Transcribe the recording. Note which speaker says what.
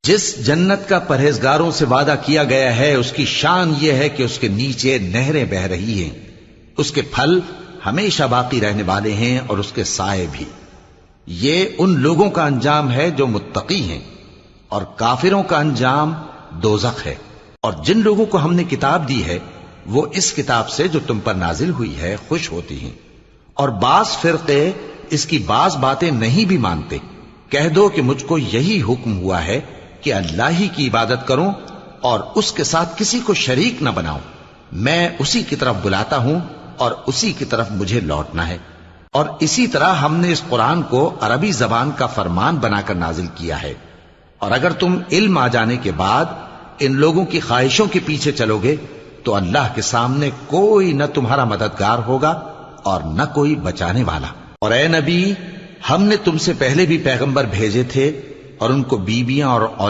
Speaker 1: جس جنت کا پرہیزگاروں سے وعدہ کیا گیا ہے اس کی شان یہ ہے کہ اس کے نیچے نہریں بہ رہی ہیں، اس کے پھل ہمیشہ باقی رہنے والے ہیں اور اس کے سائے بھی۔ یہ ان لوگوں کا انجام ہے جو متقی ہیں، اور کافروں کا انجام دوزخ ہے۔ اور جن لوگوں کو ہم نے کتاب دی ہے وہ اس کتاب سے جو تم پر نازل ہوئی ہے خوش ہوتی ہیں، اور بعض فرقے اس کی بعض باتیں نہیں بھی مانتے۔ کہہ دو کہ مجھ کو یہی حکم ہوا ہے کہ اللہ ہی کی عبادت کروں اور اس کے ساتھ کسی کو شریک نہ بناؤں۔ میں اسی کی طرف بلاتا ہوں اور اسی کی طرف مجھے لوٹنا ہے۔ اور اسی طرح ہم نے اس قرآن کو عربی زبان کا فرمان بنا کر نازل کیا ہے۔ اور اگر تم علم آ جانے کے بعد ان لوگوں کی خواہشوں کے پیچھے چلو گے تو اللہ کے سامنے کوئی نہ تمہارا مددگار ہوگا اور نہ کوئی بچانے والا۔ اور اے نبی، ہم نے تم سے پہلے بھی پیغمبر بھیجے تھے اور ان کو بیویاں اور